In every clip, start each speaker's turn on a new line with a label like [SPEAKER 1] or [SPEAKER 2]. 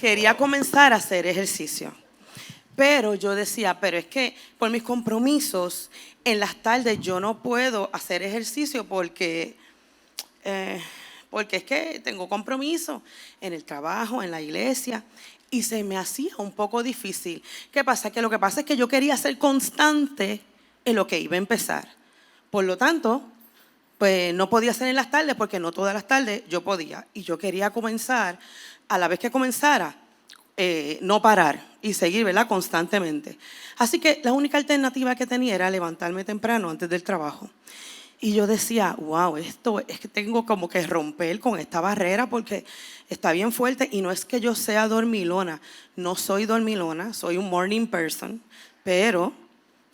[SPEAKER 1] quería comenzar a hacer ejercicio. Pero yo decía, pero es que por mis compromisos en las tardes yo no puedo hacer ejercicio porque es que tengo compromiso en el trabajo, en la iglesia, y se me hacía un poco difícil. ¿Qué pasa? Que lo que pasa es que yo quería ser constante en lo que iba a empezar. Por lo tanto, pues no podía ser en las tardes porque no todas las tardes yo podía. Y yo quería comenzar, a la vez que comenzara, no parar y seguir, ¿verdad?, constantemente. Así que la única alternativa que tenía era levantarme temprano antes del trabajo. Y yo decía, wow, esto es que tengo como que romper con esta barrera porque está bien fuerte. Y no es que yo sea dormilona, no soy dormilona, soy un morning person, pero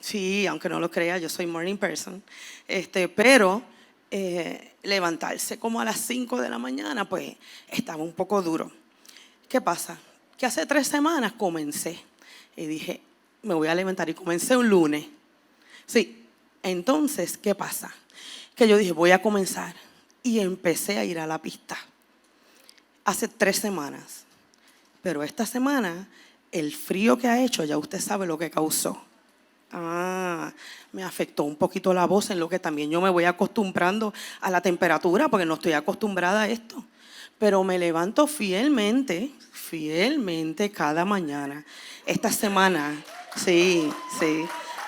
[SPEAKER 1] sí, aunque no lo crea, yo soy morning person. Pero levantarse como a las 5 de la mañana, pues estaba un poco duro. ¿Qué pasa? Que hace 3 semanas comencé y dije, me voy a levantar, y comencé un lunes. Sí, entonces, ¿qué pasa? Que yo dije, voy a comenzar, y empecé a ir a la pista. Hace 3 semanas, pero esta semana el frío que ha hecho, ya usted sabe lo que causó. Me afectó un poquito la voz, en lo que también yo me voy acostumbrando a la temperatura porque no estoy acostumbrada a esto. Pero me levanto fielmente cada mañana. Esta semana, sí,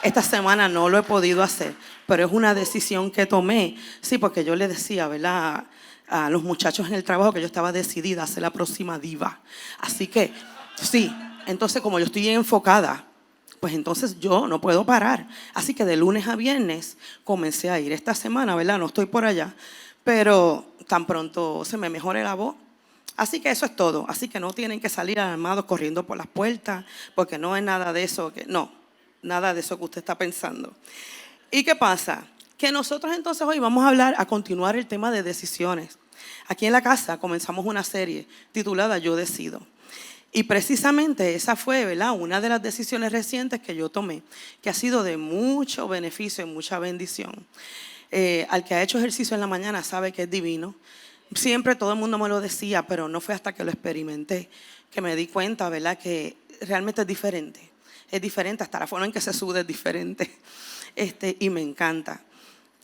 [SPEAKER 1] esta semana no lo he podido hacer, pero es una decisión que tomé. Sí, porque yo le decía, ¿verdad?, a los muchachos en el trabajo que yo estaba decidida a ser la próxima diva. Así que, sí, entonces como yo estoy enfocada, pues entonces yo no puedo parar. Así que de lunes a viernes comencé a ir. Esta semana, ¿verdad?, no estoy por allá, pero tan pronto se me mejore la voz. Así que eso es todo. Así que no tienen que salir armados corriendo por las puertas, porque no es nada de eso, nada de eso que usted está pensando. ¿Y qué pasa? Que nosotros entonces hoy vamos a continuar el tema de decisiones. Aquí en la casa comenzamos una serie titulada Yo Decido. Y precisamente esa fue, ¿verdad?, una de las decisiones recientes que yo tomé, que ha sido de mucho beneficio y mucha bendición. Al que ha hecho ejercicio en la mañana sabe que es divino. Siempre todo el mundo me lo decía, pero no fue hasta que lo experimenté que me di cuenta, ¿verdad?, que realmente es diferente. Es diferente, hasta la forma en que se suda es diferente. Y me encanta.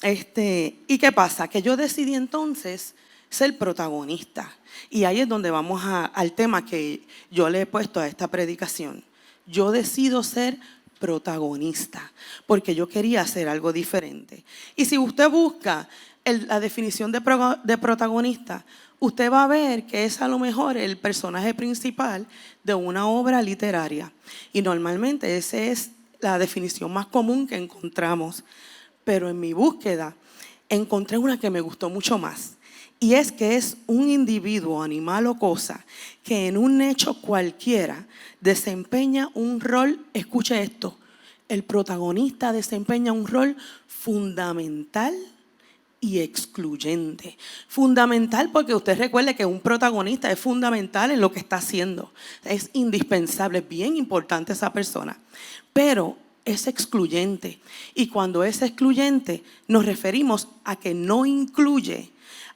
[SPEAKER 1] ¿Y qué pasa? Que yo decidí entonces ser protagonista. Y ahí es donde vamos al tema que yo le he puesto a esta predicación. Yo decido ser protagonista, porque yo quería hacer algo diferente. Y si usted busca la definición de protagonista, usted va a ver que es a lo mejor el personaje principal de una obra literaria. Y normalmente esa es la definición más común que encontramos. Pero en mi búsqueda encontré una que me gustó mucho más. Y es que es un individuo, animal o cosa que en un hecho cualquiera desempeña un rol, escuche esto, el protagonista desempeña un rol fundamental y excluyente. Fundamental porque usted recuerde que un protagonista es fundamental en lo que está haciendo. Es indispensable, es bien importante esa persona. Pero es excluyente. Y cuando es excluyente nos referimos a que no incluye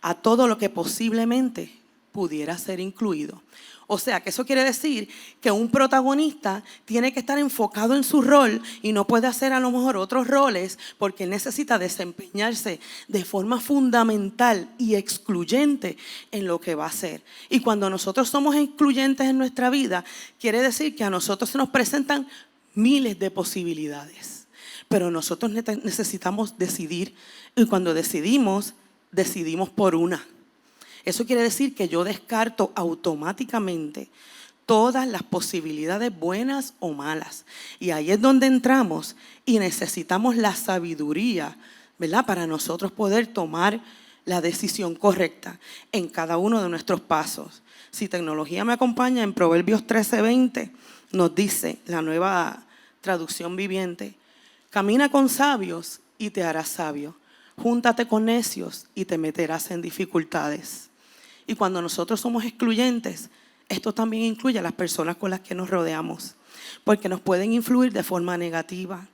[SPEAKER 1] a todo lo que posiblemente pudiera ser incluido. O sea, que eso quiere decir que un protagonista tiene que estar enfocado en su rol y no puede hacer a lo mejor otros roles porque necesita desempeñarse de forma fundamental y excluyente en lo que va a hacer. Y cuando nosotros somos excluyentes en nuestra vida, quiere decir que a nosotros se nos presentan miles de posibilidades. Pero nosotros necesitamos decidir, y cuando decidimos por una. Eso quiere decir que yo descarto automáticamente todas las posibilidades buenas o malas. Y ahí es donde entramos y necesitamos la sabiduría, ¿verdad?, para nosotros poder tomar la decisión correcta en cada uno de nuestros pasos. Si tecnología me acompaña, en Proverbios 13:20 nos dice la Nueva Traducción Viviente: camina con sabios y te harás sabio. Júntate con necios y te meterás en dificultades. Y cuando nosotros somos excluyentes, esto también incluye a las personas con las que nos rodeamos, porque nos pueden influir de forma negativa.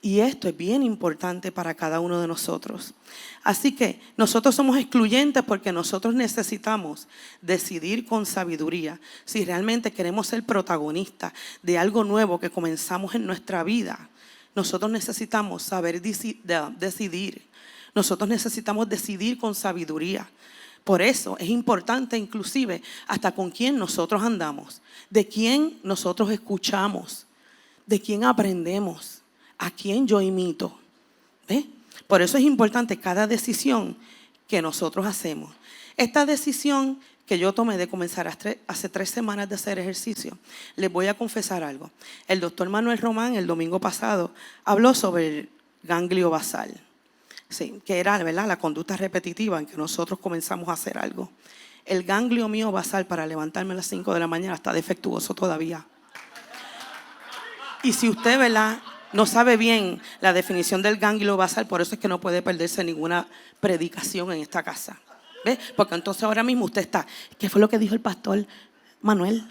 [SPEAKER 1] Y esto es bien importante para cada uno de nosotros. Así que nosotros somos excluyentes porque nosotros necesitamos decidir con sabiduría si realmente queremos ser protagonistas de algo nuevo que comenzamos en nuestra vida. Nosotros necesitamos saber decidir. Nosotros necesitamos decidir con sabiduría. Por eso es importante inclusive hasta con quién nosotros andamos, de quién nosotros escuchamos, de quién aprendemos. ¿A quién yo imito? ¿Ve? Por eso es importante cada decisión que nosotros hacemos. Esta decisión que yo tomé de comenzar hace 3 semanas de hacer ejercicio, les voy a confesar algo. El doctor Manuel Román el domingo pasado habló sobre el ganglio basal. Sí, que era, ¿verdad?, la conducta repetitiva en que nosotros comenzamos a hacer algo. El ganglio mío basal para levantarme a las 5 de la mañana está defectuoso todavía. Y si usted, ¿verdad?, no sabe bien la definición del ganglio basal, por eso es que no puede perderse ninguna predicación en esta casa. ¿Ve? Porque entonces ahora mismo usted está, ¿qué fue lo que dijo el pastor Manuel?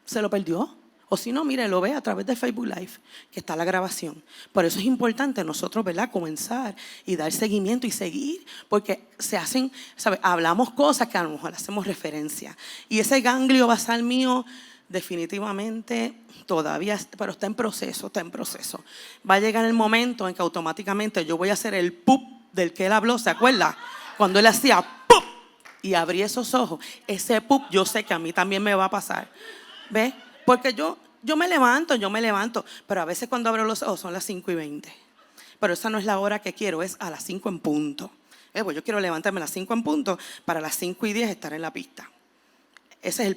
[SPEAKER 1] ¿Se lo perdió? O si no, mire, lo ve a través de Facebook Live, que está la grabación. Por eso es importante nosotros, ¿verdad?, comenzar y dar seguimiento y seguir, porque se hacen, ¿sabe?, hablamos cosas que a lo mejor hacemos referencia. Y ese ganglio basal mío, definitivamente todavía, pero está en proceso, Va a llegar el momento en que automáticamente yo voy a hacer el pup del que él habló, ¿se acuerda? Cuando él hacía pup y abrí esos ojos, ese pup yo sé que a mí también me va a pasar. ¿Ves? Porque yo me levanto, pero a veces cuando abro los ojos son las 5:20. Pero esa no es la hora que quiero, es a las 5 en punto. Pues yo quiero levantarme a las 5 en punto para las 5:10 estar en la pista. Ese es el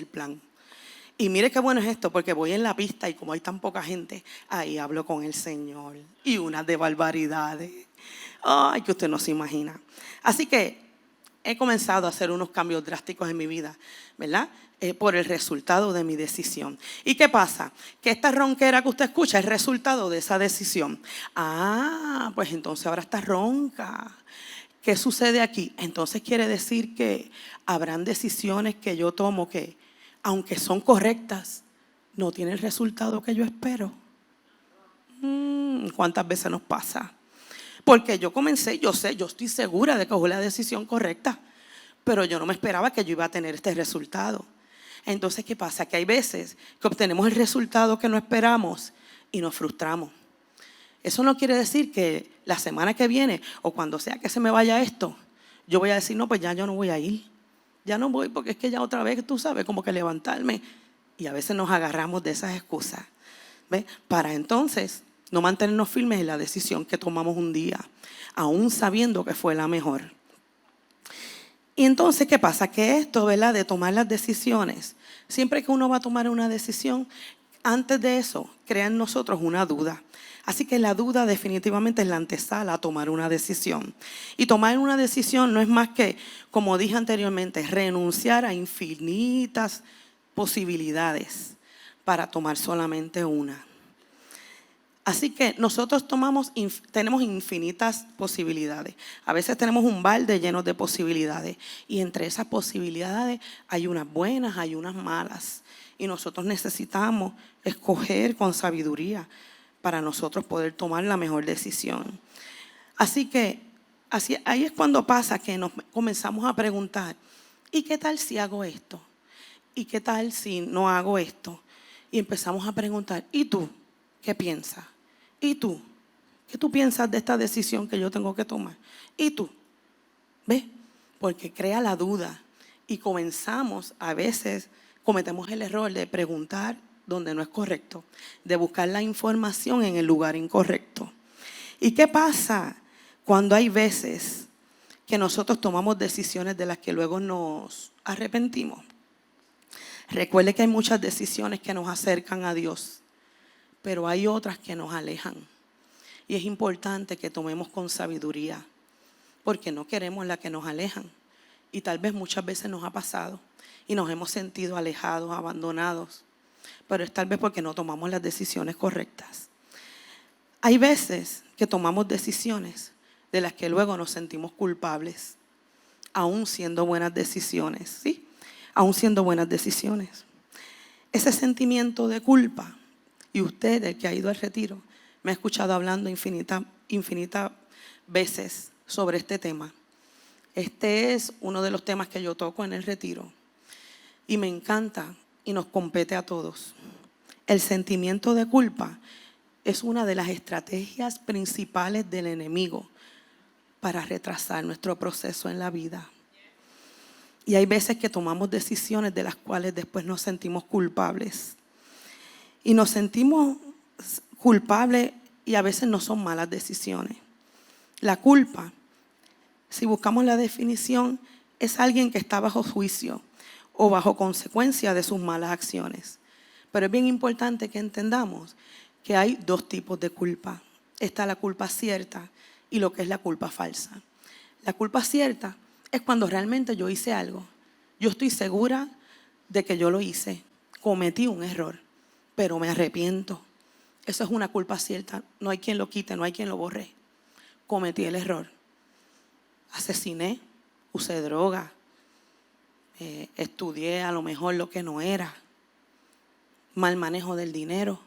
[SPEAKER 1] plan. Y mire qué bueno es esto, porque voy en la pista y como hay tan poca gente, ahí hablo con el Señor. Y unas de barbaridades. Ay, que usted no se imagina. Así que he comenzado a hacer unos cambios drásticos en mi vida, ¿verdad? Por el resultado de mi decisión. ¿Y qué pasa? Que esta ronquera que usted escucha es resultado de esa decisión. Pues entonces ahora está ronca. ¿Qué sucede aquí? Entonces quiere decir que habrán decisiones que yo tomo que, aunque son correctas, no tienen el resultado que yo espero. ¿Cuántas veces nos pasa? Porque yo comencé, yo estoy segura de que fue la decisión correcta, pero yo no me esperaba que yo iba a tener este resultado. Entonces, ¿qué pasa? Que hay veces que obtenemos el resultado que no esperamos y nos frustramos. Eso no quiere decir que la semana que viene o cuando sea que se me vaya esto, yo voy a decir, no, pues ya yo no voy a ir. Ya no voy porque es que ya otra vez, tú sabes, como que levantarme. Y a veces nos agarramos de esas excusas. ¿Ves? Para entonces no mantenernos firmes en la decisión que tomamos un día, aún sabiendo que fue la mejor. Y entonces, ¿qué pasa? Que esto, ¿verdad?, de tomar las decisiones, siempre que uno va a tomar una decisión, antes de eso, crea en nosotros una duda. Así que la duda definitivamente es la antesala a tomar una decisión. Y tomar una decisión no es más que, como dije anteriormente, renunciar a infinitas posibilidades para tomar solamente una. Así que nosotros tenemos infinitas posibilidades. A veces tenemos un balde lleno de posibilidades. Y entre esas posibilidades hay unas buenas, hay unas malas. Y nosotros necesitamos escoger con sabiduría para nosotros poder tomar la mejor decisión. Así que ahí es cuando pasa que nos comenzamos a preguntar, ¿y qué tal si hago esto? ¿Y qué tal si no hago esto? Y empezamos a preguntar, ¿y tú qué piensas? ¿Y tú? ¿Qué tú piensas de esta decisión que yo tengo que tomar? ¿Y tú? ¿Ves? Porque crea la duda y a veces cometemos el error de preguntar donde no es correcto, de buscar la información en el lugar incorrecto. ¿Y qué pasa cuando hay veces que nosotros tomamos decisiones de las que luego nos arrepentimos? Recuerde que hay muchas decisiones que nos acercan a Dios, pero hay otras que nos alejan. Y es importante que tomemos con sabiduría, porque no queremos las que nos alejan. Y tal vez muchas veces nos ha pasado y nos hemos sentido alejados, abandonados, pero es tal vez porque no tomamos las decisiones correctas. Hay veces que tomamos decisiones de las que luego nos sentimos culpables, aún siendo buenas decisiones, ¿sí? Aún siendo buenas decisiones. Ese sentimiento de culpa, y usted, el que ha ido al retiro, me ha escuchado hablando infinitas veces sobre este tema. Este es uno de los temas que yo toco en el retiro y me encanta y nos compete a todos. El sentimiento de culpa es una de las estrategias principales del enemigo para retrasar nuestro proceso en la vida. Y hay veces que tomamos decisiones de las cuales después nos sentimos culpables. Y nos sentimos culpables y a veces no son malas decisiones. La culpa, si buscamos la definición, es alguien que está bajo juicio o bajo consecuencia de sus malas acciones. Pero es bien importante que entendamos que hay dos tipos de culpa. Está la culpa cierta y lo que es la culpa falsa. La culpa cierta es cuando realmente yo hice algo. Yo estoy segura de que yo lo hice, cometí un error, pero me arrepiento. Eso es una culpa cierta. No hay quien lo quite, no hay quien lo borre. Cometí el error. Asesiné, usé droga, estudié a lo mejor lo que no era, mal manejo del dinero.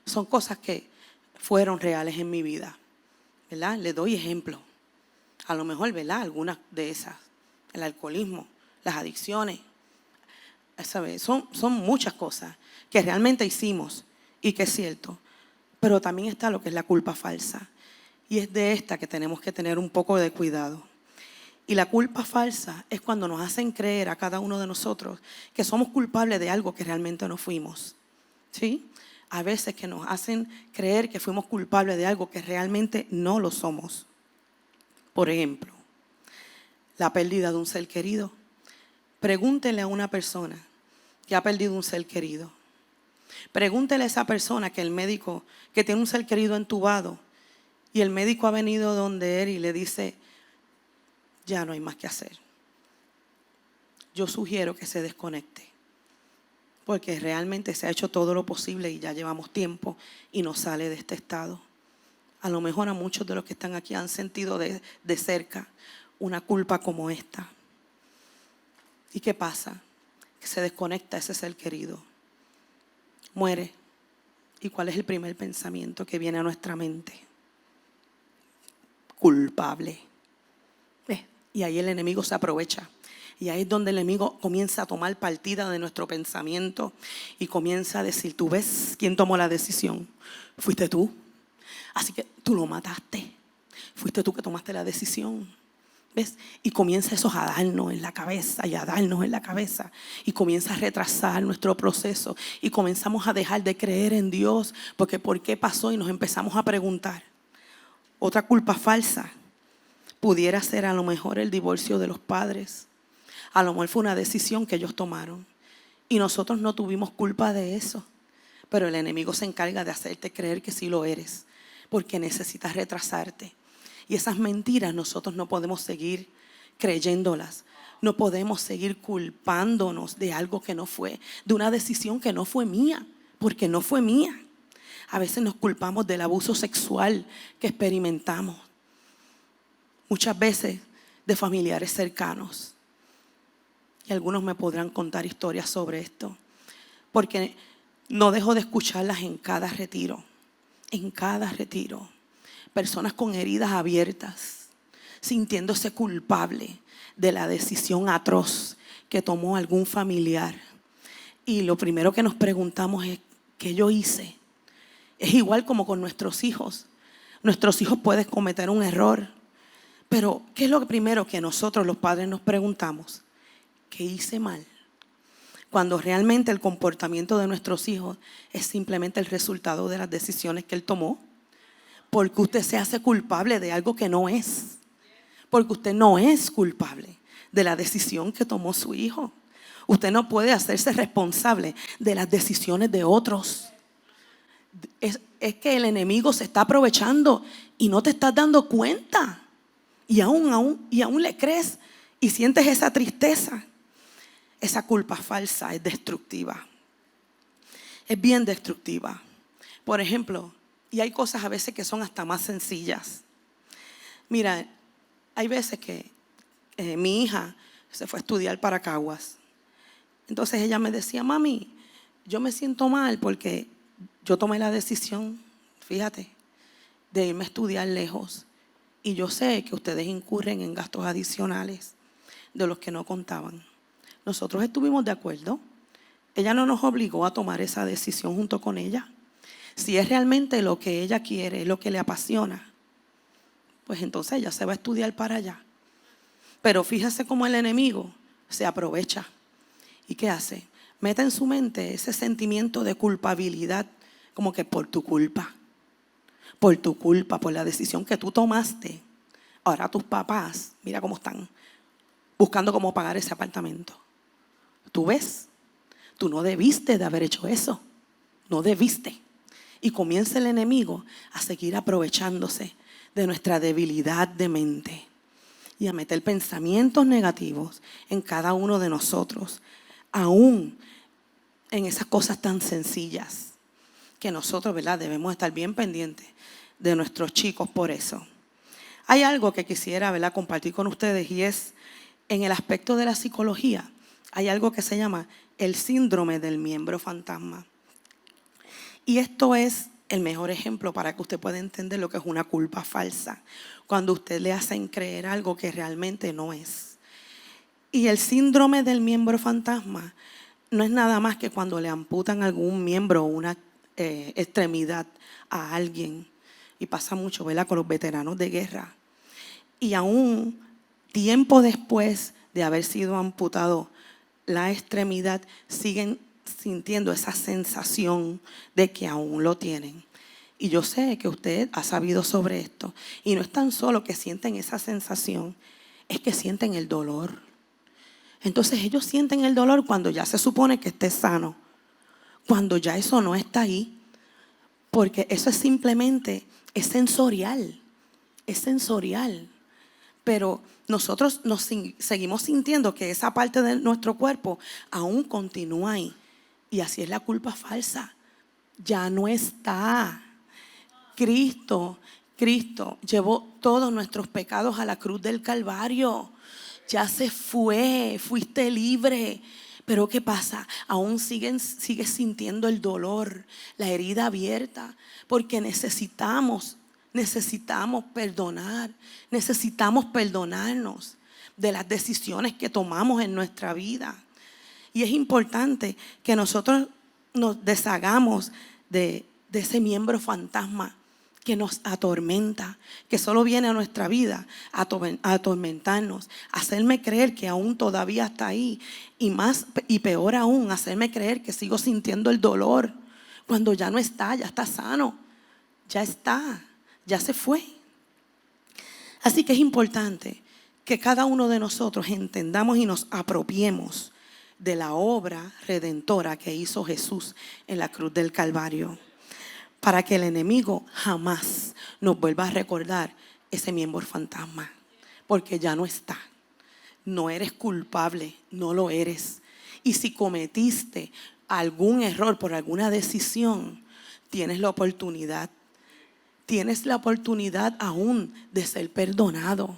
[SPEAKER 1] Son cosas que fueron reales en mi vida, ¿verdad? Le doy ejemplo. A lo mejor, ¿verdad? Algunas de esas. El alcoholismo, las adicciones. ¿Sabes? Son muchas cosas que realmente hicimos y que es cierto. Pero también está lo que es la culpa falsa. Y es de esta que tenemos que tener un poco de cuidado. Y la culpa falsa es cuando nos hacen creer a cada uno de nosotros que somos culpables de algo que realmente no fuimos. ¿Sí? A veces que nos hacen creer que fuimos culpables de algo que realmente no lo somos. Por ejemplo, la pérdida de un ser querido. Pregúntele a una persona que ha perdido un ser querido. Pregúntele a esa persona que tiene un ser querido entubado y el médico ha venido donde él y le dice, ya no hay más que hacer. Yo sugiero que se desconecte, porque realmente se ha hecho todo lo posible y ya llevamos tiempo y no sale de este estado. A lo mejor a muchos de los que están aquí han sentido de cerca una culpa como esta. ¿Y qué pasa? Que se desconecta ese ser querido. Muere. ¿Y cuál es el primer pensamiento que viene a nuestra mente? Culpable. Y ahí el enemigo se aprovecha. Y ahí es donde el enemigo comienza a tomar partida de nuestro pensamiento y comienza a decir, ¿tú ves quién tomó la decisión? Fuiste tú. Así que tú lo mataste. Fuiste tú que tomaste la decisión. ¿Ves? Y comienza eso a darnos en la cabeza y a darnos en la cabeza. Y comienza a retrasar nuestro proceso. Y comenzamos a dejar de creer en Dios. Porque ¿por qué pasó? Y nos empezamos a preguntar. Otra culpa falsa pudiera ser a lo mejor el divorcio de los padres. A lo mejor fue una decisión que ellos tomaron. Y nosotros no tuvimos culpa de eso. Pero el enemigo se encarga de hacerte creer que sí lo eres. Porque necesitas retrasarte. Y esas mentiras nosotros no podemos seguir creyéndolas. No podemos seguir culpándonos de algo que no fue, de una decisión que no fue mía, porque no fue mía. A veces nos culpamos del abuso sexual que experimentamos. Muchas veces de familiares cercanos. Y algunos me podrán contar historias sobre esto. Porque no dejo de escucharlas en cada retiro. En cada retiro. Personas con heridas abiertas, sintiéndose culpable de la decisión atroz que tomó algún familiar. Y lo primero que nos preguntamos es, ¿qué yo hice? Es igual como con nuestros hijos. Nuestros hijos pueden cometer un error. Pero, ¿qué es lo primero que nosotros los padres nos preguntamos? ¿Qué hice mal? Cuando realmente el comportamiento de nuestros hijos es simplemente el resultado de las decisiones que él tomó. Porque usted se hace culpable de algo que no es. Porque usted no es culpable de la decisión que tomó su hijo. Usted no puede hacerse responsable de las decisiones de otros. Es que el enemigo se está aprovechando y no te estás dando cuenta. Y aún le crees y sientes esa tristeza. Esa culpa falsa es destructiva. Es bien destructiva. Por ejemplo, y hay cosas a veces que son hasta más sencillas. Mira, hay veces que mi hija se fue a estudiar para Caguas. Entonces ella me decía, mami, yo me siento mal porque yo tomé la decisión, fíjate, de irme a estudiar lejos. Y yo sé que ustedes incurren en gastos adicionales de los que no contaban. Nosotros estuvimos de acuerdo. Ella no nos obligó a tomar esa decisión junto con ella. Si es realmente lo que ella quiere, lo que le apasiona, pues entonces ella se va a estudiar para allá. Pero fíjese cómo el enemigo se aprovecha. ¿Y qué hace? Mete en su mente ese sentimiento de culpabilidad, como que por tu culpa, por la decisión que tú tomaste. Ahora tus papás, mira cómo están, buscando cómo pagar ese apartamento. ¿Tú ves? Tú no debiste de haber hecho eso. No debiste. Y comienza el enemigo a seguir aprovechándose de nuestra debilidad de mente y a meter pensamientos negativos en cada uno de nosotros, aún en esas cosas tan sencillas que nosotros, ¿verdad?, debemos estar bien pendientes de nuestros chicos por eso. Hay algo que quisiera, ¿verdad?, compartir con ustedes, y es en el aspecto de la psicología. Hay algo que se llama el síndrome del miembro fantasma. Y esto es el mejor ejemplo para que usted pueda entender lo que es una culpa falsa, cuando usted le hacen creer algo que realmente no es. Y el síndrome del miembro fantasma no es nada más que cuando le amputan algún miembro o una extremidad a alguien. Y pasa mucho, ¿verdad?, con los veteranos de guerra. Y aún tiempo después de haber sido amputado la extremidad, siguen sintiendo esa sensación de que aún lo tienen. Y yo sé que usted ha sabido sobre esto. Y no es tan solo que sienten esa sensación, es que sienten el dolor. Entonces ellos sienten el dolor cuando ya se supone que esté sano, cuando ya eso no está ahí, porque eso es simplemente, es sensorial, pero nosotros seguimos sintiendo que esa parte de nuestro cuerpo aún continúa ahí. Y así es la culpa falsa, ya no está. Cristo llevó todos nuestros pecados a la cruz del Calvario. Ya se fue, fuiste libre. Pero ¿qué pasa? Aún sigues sintiendo el dolor, la herida abierta, porque necesitamos perdonar, necesitamos perdonarnos de las decisiones que tomamos en nuestra vida. Y es importante que nosotros nos deshagamos de ese miembro fantasma que nos atormenta, que solo viene a nuestra vida a atormentarnos, hacerme creer que aún todavía está ahí, y peor aún, hacerme creer que sigo sintiendo el dolor cuando ya no está, ya está sano, ya se fue. Así que es importante que cada uno de nosotros entendamos y nos apropiemos de la obra redentora que hizo Jesús en la cruz del Calvario, para que el enemigo jamás nos vuelva a recordar ese miembro fantasma, porque ya no está. No eres culpable, no lo eres. Y si cometiste algún error por alguna decisión, tienes la oportunidad aún de ser perdonado.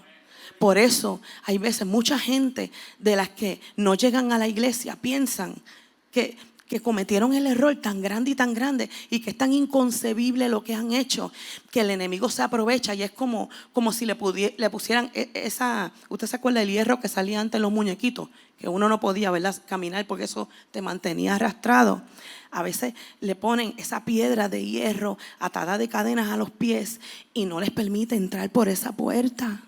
[SPEAKER 1] Por eso hay veces mucha gente de las que no llegan a la iglesia piensan que cometieron el error tan grande y que es tan inconcebible lo que han hecho, que el enemigo se aprovecha. Y es como si le pusieran esa, ¿usted se acuerda del hierro que salía antes en los muñequitos? Que uno no podía, ¿verdad?, caminar porque eso te mantenía arrastrado. A veces le ponen esa piedra de hierro atada de cadenas a los pies y no les permite entrar por esa puerta,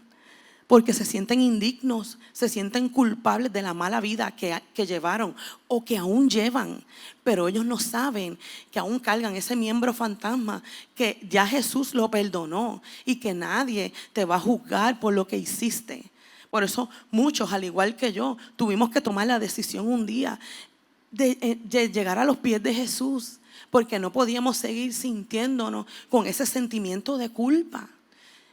[SPEAKER 1] porque se sienten indignos, se sienten culpables de la mala vida que llevaron o que aún llevan. Pero ellos no saben que aún cargan ese miembro fantasma, que ya Jesús lo perdonó y que nadie te va a juzgar por lo que hiciste. Por eso muchos, al igual que yo, tuvimos que tomar la decisión un día de llegar a los pies de Jesús, porque no podíamos seguir sintiéndonos con ese sentimiento de culpa.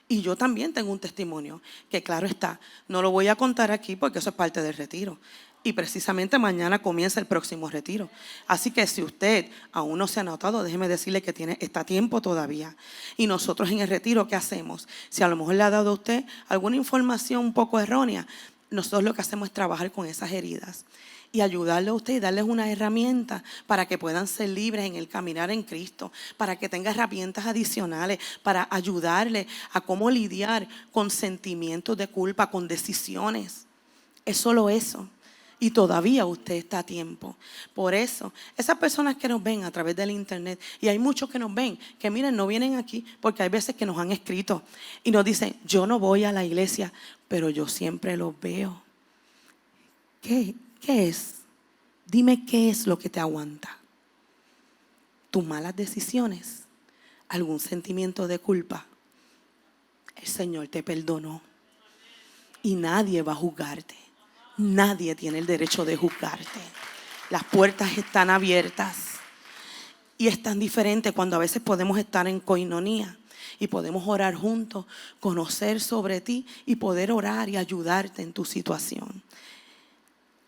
[SPEAKER 1] Y yo también tengo un testimonio que, claro está, no lo voy a contar aquí porque eso es parte del retiro. Y precisamente mañana comienza el próximo retiro. Así que si usted aún no se ha anotado, déjeme decirle que está a tiempo todavía. Y nosotros en el retiro, ¿qué hacemos? Si a lo mejor le ha dado a usted alguna información un poco errónea, nosotros lo que hacemos es trabajar con esas heridas. y ayudarle a usted y darles una herramienta para que puedan ser libres en el caminar en Cristo, para que tenga herramientas adicionales, para ayudarle a cómo lidiar con sentimientos de culpa, con decisiones. Es solo eso. Y todavía usted está a tiempo. Por eso, esas personas que nos ven a través del internet, y hay muchos que nos ven, que miren, no vienen aquí, porque hay veces que nos han escrito y nos dicen, yo no voy a la iglesia, pero yo siempre los veo. ¿Qué es? Dime qué es lo que te aguanta. ¿Tus malas decisiones? ¿Algún sentimiento de culpa? El Señor te perdonó. Y nadie va a juzgarte. Nadie tiene el derecho de juzgarte. Las puertas están abiertas. Y es tan diferente cuando a veces podemos estar en coinonía y podemos orar juntos, conocer sobre ti y poder orar y ayudarte en tu situación.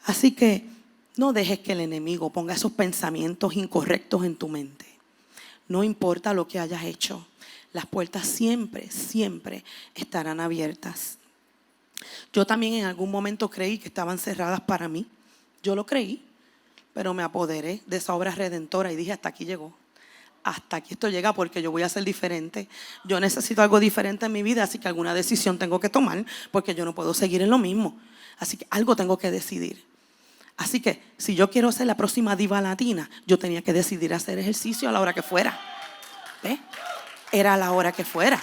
[SPEAKER 1] Así que no dejes que el enemigo ponga esos pensamientos incorrectos en tu mente. No importa lo que hayas hecho, las puertas siempre, siempre estarán abiertas. Yo también en algún momento creí que estaban cerradas para mí. Yo lo creí, pero me apoderé de esa obra redentora y dije, hasta aquí llegó. Hasta aquí esto llega porque yo voy a ser diferente. Yo necesito algo diferente en mi vida, así que alguna decisión tengo que tomar porque yo no puedo seguir en lo mismo. Así que algo tengo que decidir. Así que si yo quiero ser la próxima diva latina, yo tenía que decidir hacer ejercicio a la hora que fuera. ¿Ve? Era a la hora que fuera.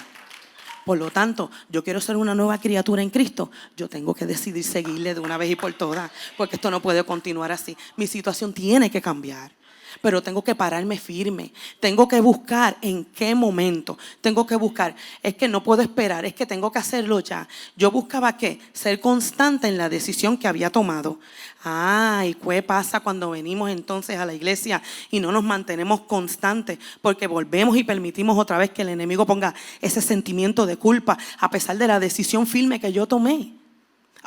[SPEAKER 1] Por lo tanto, yo quiero ser una nueva criatura en Cristo. Yo tengo que decidir seguirle de una vez y por todas, porque esto no puede continuar así. Mi situación tiene que cambiar. Pero tengo que pararme firme. Tengo que buscar en qué momento. Tengo que buscar. Es que no puedo esperar. Es que tengo que hacerlo ya. Yo buscaba ¿qué? Ser constante en la decisión que había tomado. ¿Y qué pasa cuando venimos entonces a la iglesia y no nos mantenemos constantes? Porque volvemos y permitimos otra vez que el enemigo ponga ese sentimiento de culpa a pesar de la decisión firme que yo tomé.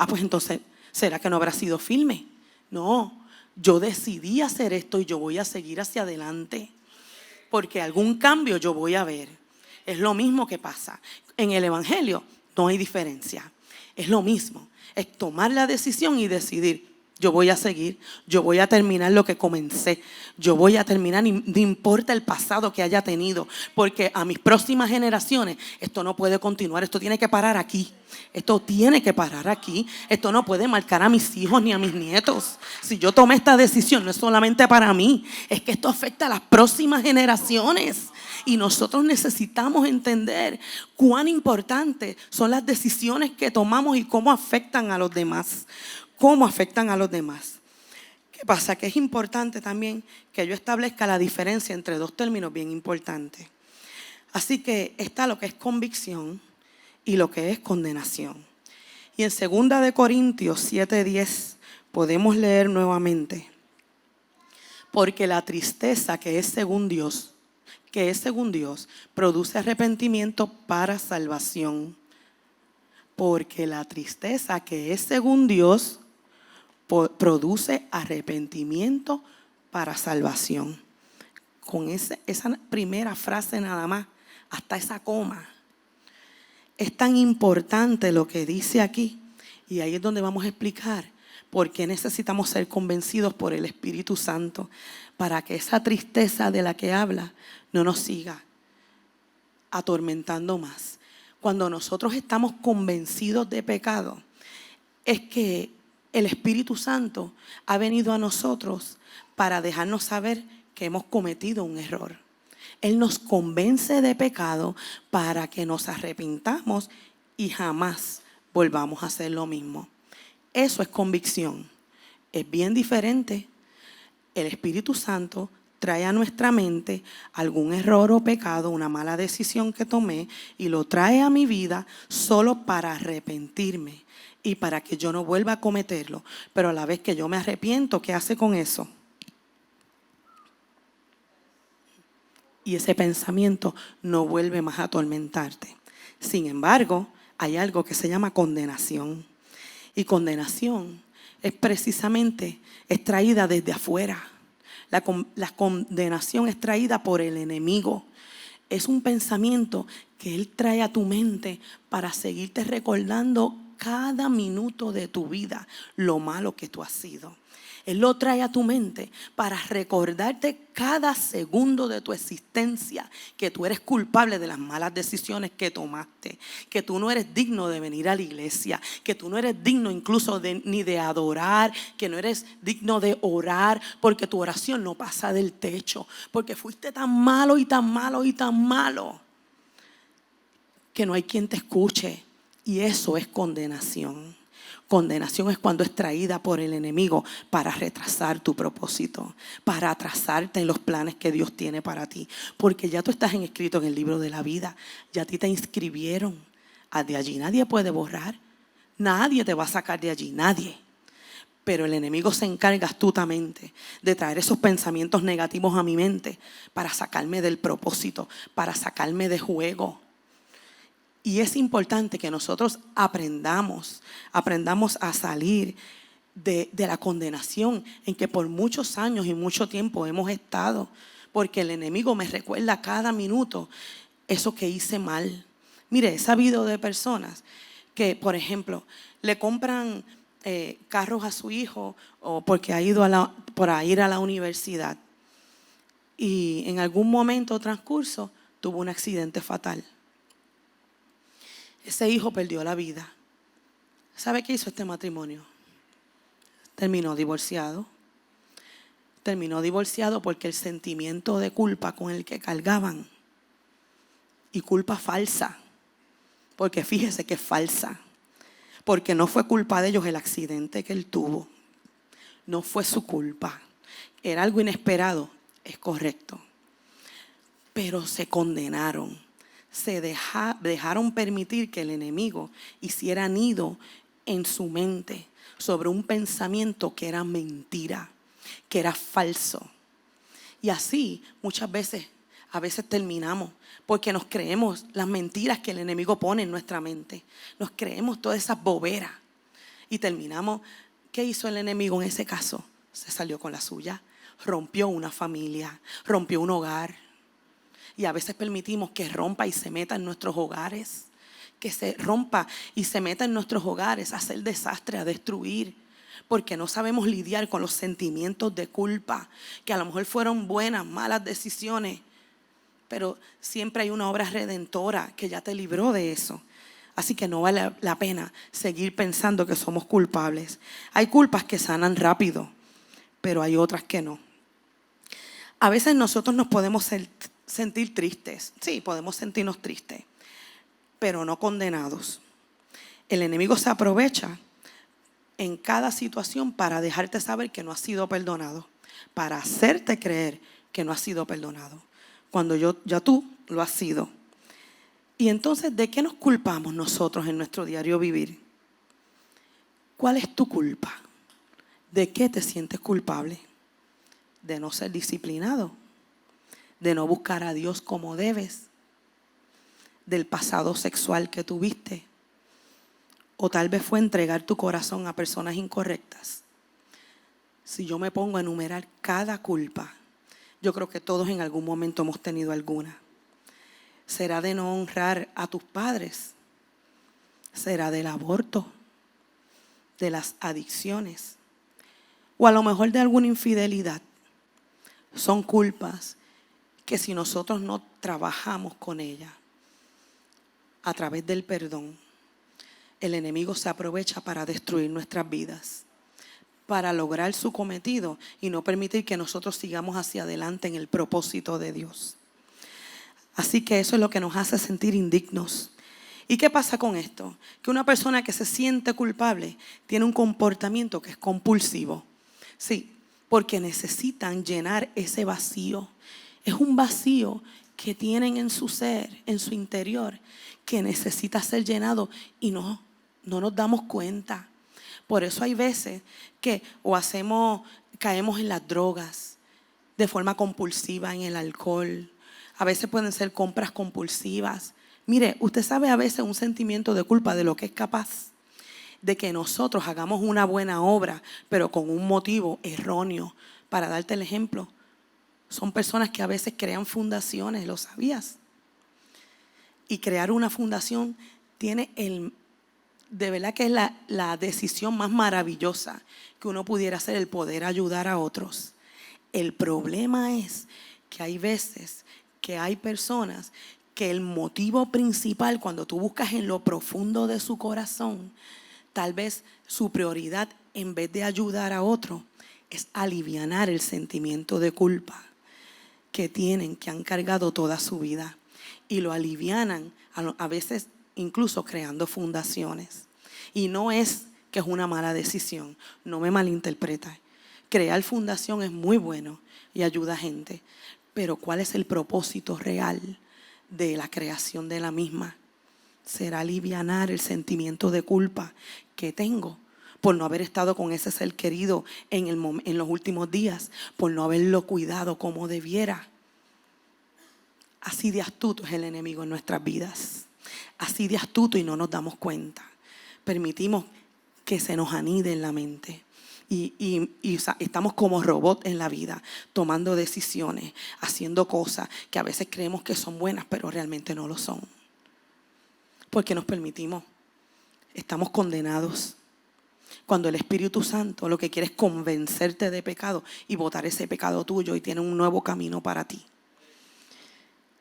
[SPEAKER 1] Pues entonces, ¿será que no habrá sido firme? No. Yo decidí hacer esto y yo voy a seguir hacia adelante porque algún cambio yo voy a ver. Es lo mismo que pasa. En el evangelio no hay diferencia. Es lo mismo. Es tomar la decisión y decidir. Yo voy a seguir, yo voy a terminar lo que comencé. Yo voy a terminar, no importa el pasado que haya tenido, porque a mis próximas generaciones esto no puede continuar, esto tiene que parar aquí. Esto tiene que parar aquí. Esto no puede marcar a mis hijos ni a mis nietos. Si yo tomé esta decisión, no es solamente para mí, es que esto afecta a las próximas generaciones. Y nosotros necesitamos entender cuán importantes son las decisiones que tomamos y cómo afectan a los demás. ¿Cómo afectan a los demás? ¿Qué pasa? Que es importante también que yo establezca la diferencia entre dos términos bien importantes. Así que está lo que es convicción y lo que es condenación. Y en 2 Corintios 7:10 podemos leer nuevamente. Porque la tristeza que es según Dios, produce arrepentimiento para salvación. Porque la tristeza que es según Dios produce arrepentimiento para salvación. Con esa primera frase nada más, hasta esa coma. Es tan importante lo que dice aquí, y ahí es donde vamos a explicar por qué necesitamos ser convencidos por el Espíritu Santo, para que esa tristeza de la que habla no nos siga atormentando más. Cuando nosotros estamos convencidos de pecado, es que el Espíritu Santo ha venido a nosotros para dejarnos saber que hemos cometido un error. Él nos convence de pecado para que nos arrepintamos y jamás volvamos a hacer lo mismo. Eso es convicción. Es bien diferente. El Espíritu Santo trae a nuestra mente algún error o pecado, una mala decisión que tomé, y lo trae a mi vida solo para arrepentirme y para que yo no vuelva a cometerlo. Pero a la vez que yo me arrepiento, ¿qué hace con eso? Y ese pensamiento no vuelve más a atormentarte. Sin embargo, hay algo que se llama condenación. Y condenación es precisamente traída desde afuera. La condenación es traída por el enemigo. Es un pensamiento que él trae a tu mente para seguirte recordando cada minuto de tu vida lo malo que tú has sido. Él lo trae a tu mente para recordarte cada segundo de tu existencia que tú eres culpable de las malas decisiones que tomaste, que tú no eres digno de venir a la iglesia, que tú no eres digno incluso ni de adorar, que no eres digno de orar, porque tu oración no pasa del techo, porque fuiste tan malo y tan malo y tan malo que no hay quien te escuche. Y eso es condenación. Condenación es cuando es traída por el enemigo para retrasar tu propósito, para atrasarte en los planes que Dios tiene para ti. Porque ya tú estás inscrito en el libro de la vida, ya a ti te inscribieron. De allí nadie puede borrar, nadie te va a sacar de allí, nadie. Pero el enemigo se encarga astutamente de traer esos pensamientos negativos a mi mente para sacarme del propósito, para sacarme de juego. Y es importante que nosotros aprendamos a salir de la condenación en que por muchos años y mucho tiempo hemos estado. Porque el enemigo me recuerda cada minuto eso que hice mal. Mire, he sabido de personas que, por ejemplo, le compran carros a su hijo o porque ha ido para ir a la universidad. Y en algún momento o transcurso tuvo un accidente fatal. Ese hijo perdió la vida. ¿Sabe qué hizo este matrimonio? Terminó divorciado. Terminó divorciado porque el sentimiento de culpa con el que cargaban, y culpa falsa, porque fíjese que es falsa, porque no fue culpa de ellos el accidente que él tuvo. No fue su culpa. Era algo inesperado, es correcto. Pero se condenaron. Se dejaron permitir que el enemigo hiciera nido en su mente sobre un pensamiento que era mentira, que era falso. Y así a veces terminamos porque nos creemos las mentiras que el enemigo pone en nuestra mente. Nos creemos todas esas boberas y terminamos. ¿Qué hizo el enemigo en ese caso? Se salió con la suya, rompió una familia, rompió un hogar. Y a veces permitimos que rompa y se meta en nuestros hogares, que se rompa y se meta en nuestros hogares a hacer desastre, a destruir, porque no sabemos lidiar con los sentimientos de culpa, que a lo mejor fueron buenas, malas decisiones, pero siempre hay una obra redentora que ya te libró de eso. Así que no vale la pena seguir pensando que somos culpables. Hay culpas que sanan rápido, pero hay otras que no. A veces nosotros nos podemos sentir tristes. Sí, podemos sentirnos tristes, pero no condenados. El enemigo se aprovecha en cada situación para dejarte saber que no has sido perdonado, para hacerte creer que no has sido perdonado, cuando ya tú lo has sido. Y entonces, ¿de qué nos culpamos nosotros en nuestro diario vivir? ¿Cuál es tu culpa? ¿De qué te sientes culpable? ¿De no ser disciplinado? ¿De no buscar a Dios como debes? ¿Del pasado sexual que tuviste? ¿O tal vez fue entregar tu corazón a personas incorrectas? Si yo me pongo a enumerar cada culpa, yo creo que todos en algún momento hemos tenido alguna. ¿Será de no honrar a tus padres? ¿Será del aborto? ¿De las adicciones? ¿O a lo mejor de alguna infidelidad? Son culpas que si nosotros no trabajamos con ella a través del perdón, el enemigo se aprovecha para destruir nuestras vidas, para lograr su cometido y no permitir que nosotros sigamos hacia adelante en el propósito de Dios. Así que eso es lo que nos hace sentir indignos. ¿Y qué pasa con esto? Que una persona que se siente culpable tiene un comportamiento que es compulsivo. Sí, porque necesitan llenar ese vacío. Es un vacío que tienen en su ser, en su interior, que necesita ser llenado y no nos damos cuenta. Por eso hay veces que caemos en las drogas de forma compulsiva, en el alcohol. A veces pueden ser compras compulsivas. Mire, usted sabe a veces un sentimiento de culpa de lo que es capaz de que nosotros hagamos una buena obra, pero con un motivo erróneo. Para darte el ejemplo, son personas que a veces crean fundaciones, ¿lo sabías? Y crear una fundación tiene De verdad que es la decisión más maravillosa que uno pudiera hacer, el poder ayudar a otros. El problema es que hay veces que hay personas que el motivo principal, cuando tú buscas en lo profundo de su corazón, tal vez su prioridad, en vez de ayudar a otro, es alivianar el sentimiento de culpa que tienen, que han cargado toda su vida. Y lo alivianan a veces incluso creando fundaciones. Y no es que es una mala decisión, no me malinterpreta. Crear fundación es muy bueno y ayuda a gente, pero ¿cuál es el propósito real de la creación de la misma? Será alivianar el sentimiento de culpa que tengo por no haber estado con ese ser querido en los últimos días, por no haberlo cuidado como debiera. Así de astuto es el enemigo en nuestras vidas. Así de astuto y no nos damos cuenta. Permitimos que se nos anide en la mente. Y estamos como robots en la vida, tomando decisiones, haciendo cosas que a veces creemos que son buenas, pero realmente no lo son. Porque nos permitimos. Estamos condenados. Cuando el Espíritu Santo lo que quiere es convencerte de pecado y botar ese pecado tuyo y tiene un nuevo camino para ti.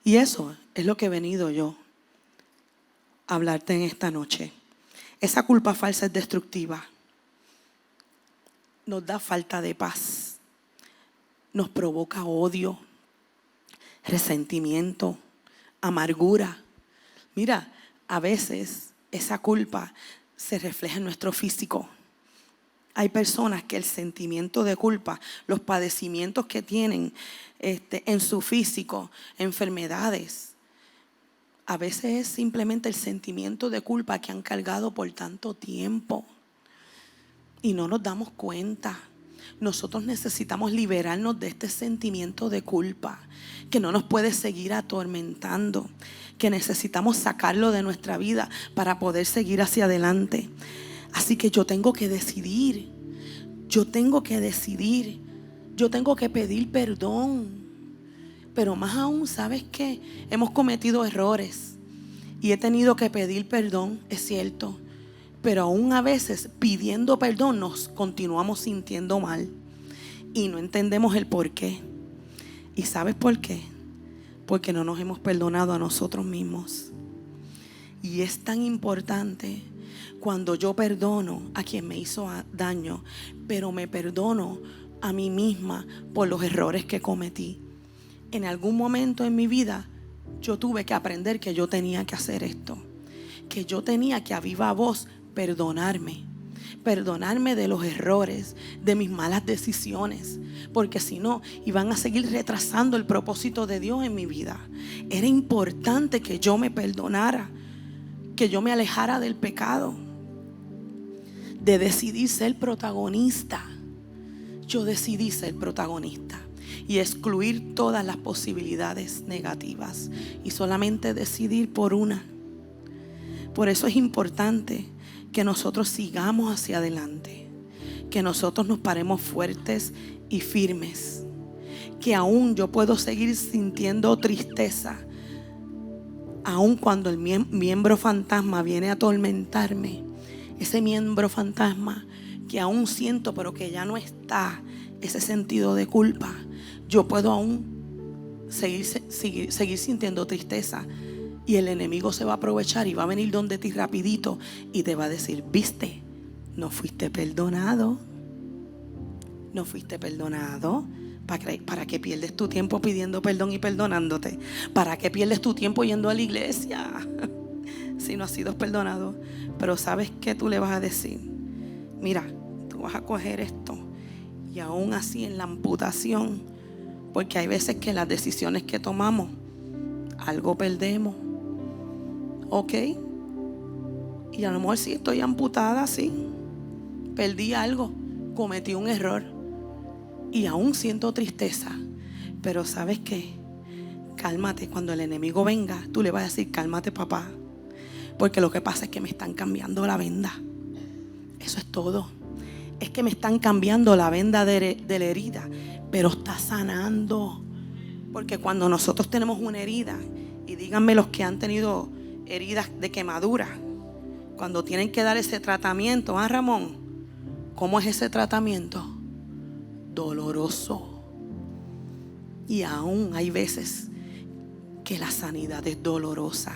[SPEAKER 1] Y eso es lo que he venido yo a hablarte en esta noche. Esa culpa falsa es destructiva. Nos da falta de paz. Nos provoca odio, resentimiento, amargura. Mira, a veces esa culpa se refleja en nuestro físico. Hay personas que el sentimiento de culpa, los padecimientos que tienen en su físico, enfermedades, a veces es simplemente el sentimiento de culpa que han cargado por tanto tiempo y no nos damos cuenta. Nosotros necesitamos liberarnos de este sentimiento de culpa que no nos puede seguir atormentando, que necesitamos sacarlo de nuestra vida para poder seguir hacia adelante. Así que yo tengo que decidir, yo tengo que pedir perdón. Pero más aún, ¿sabes qué? Hemos cometido errores y he tenido que pedir perdón, es cierto. Pero aún a veces pidiendo perdón nos continuamos sintiendo mal y no entendemos el por qué. ¿Y sabes por qué? Porque no nos hemos perdonado a nosotros mismos. Y es tan importante cuando yo perdono a quien me hizo daño, pero me perdono a mí misma por los errores que cometí. En algún momento en mi vida yo tuve que aprender que yo tenía que hacer esto, que yo tenía que a viva voz perdonarme de los errores, de mis malas decisiones, porque si no, iban a seguir retrasando el propósito de Dios en mi vida. Era importante que yo me perdonara, que yo me alejara del pecado, de decidir ser protagonista. Yo decidí ser protagonista y excluir todas las posibilidades negativas y solamente decidir por una. Por eso es importante que nosotros sigamos hacia adelante, que nosotros nos paremos fuertes y firmes, que aún yo puedo seguir sintiendo tristeza, aún cuando el miembro fantasma viene a atormentarme, ese miembro fantasma que aún siento pero que ya no está, ese sentido de culpa, yo puedo aún seguir sintiendo tristeza. Y el enemigo se va a aprovechar y va a venir donde ti rapidito y te va a decir: viste, no fuiste perdonado. No fuiste perdonado. ¿Para qué pierdes tu tiempo pidiendo perdón y perdonándote? ¿Para qué pierdes tu tiempo yendo a la iglesia si no has sido perdonado? Pero ¿sabes qué tú le vas a decir? Mira, tú vas a coger esto y aún así en la amputación, porque hay veces que las decisiones que tomamos, algo perdemos. Ok, y a lo mejor sí estoy amputada, sí, perdí algo, cometí un error y aún siento tristeza. Pero ¿sabes qué? Cálmate. Cuando el enemigo venga, tú le vas a decir: cálmate, papá, porque lo que pasa es que me están cambiando la venda. Eso es todo. Es que me están cambiando la venda de la herida, pero está sanando. Porque cuando nosotros tenemos una herida, y díganme los que han tenido heridas de quemadura, cuando tienen que dar ese tratamiento, Ramón, ¿cómo es ese tratamiento? Doloroso. Y aún hay veces que la sanidad es dolorosa,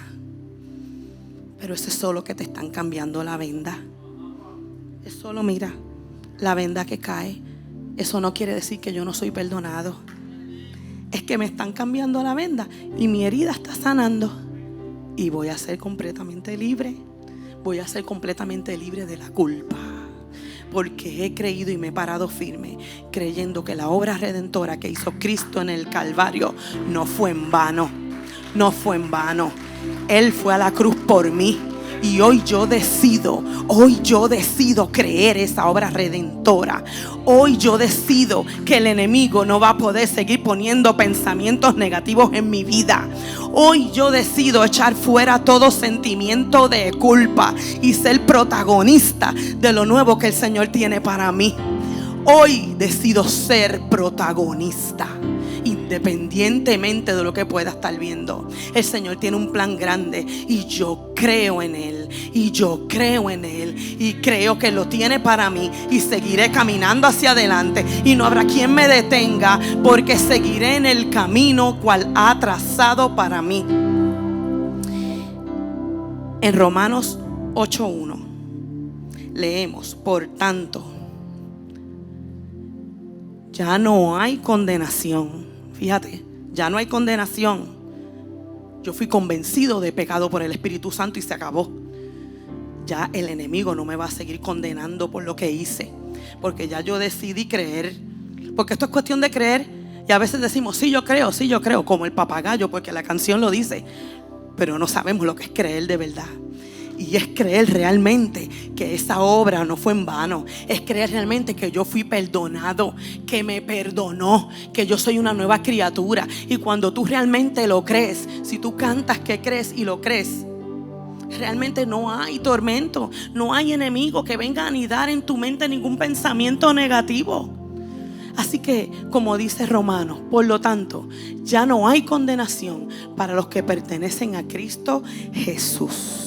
[SPEAKER 1] pero eso es solo que te están cambiando la venda. Es solo, mira, la venda que cae. Eso no quiere decir que yo no soy perdonado. Es que me están cambiando la venda y mi herida está sanando. Y voy a ser completamente libre. Voy a ser completamente libre de la culpa. Porque he creído y me he parado firme, creyendo que la obra redentora que hizo Cristo en el Calvario no fue en vano. No fue en vano. Él fue a la cruz por mí. Y hoy yo decido creer esa obra redentora. Hoy yo decido que el enemigo no va a poder seguir poniendo pensamientos negativos en mi vida. Hoy yo decido echar fuera todo sentimiento de culpa y ser protagonista de lo nuevo que el Señor tiene para mí. Hoy decido ser protagonista, independientemente de lo que pueda estar viendo. El Señor tiene un plan grande y yo creo en Él. Y yo creo en Él. Y creo que lo tiene para mí. Y seguiré caminando hacia adelante. Y no habrá quien me detenga, porque seguiré en el camino cual ha trazado para mí. En Romanos 8:1 leemos: por tanto, ya no hay condenación. Fíjate, ya no hay condenación. Yo fui convencido de pecado por el Espíritu Santo y se acabó. Ya el enemigo no me va a seguir condenando por lo que hice, porque ya yo decidí creer. Porque esto es cuestión de creer. Y a veces decimos, sí yo creo, como el papagayo, porque la canción lo dice. Pero no sabemos lo que es creer de verdad. Y es creer realmente que esa obra no fue en vano. Es creer realmente que yo fui perdonado, que me perdonó, que yo soy una nueva criatura. Y cuando tú realmente lo crees, si tú cantas que crees y lo crees, realmente no hay tormento, no hay enemigo que venga a anidar en tu mente ningún pensamiento negativo. Así que, como dice Romanos, por lo tanto, ya no hay condenación para los que pertenecen a Cristo Jesús.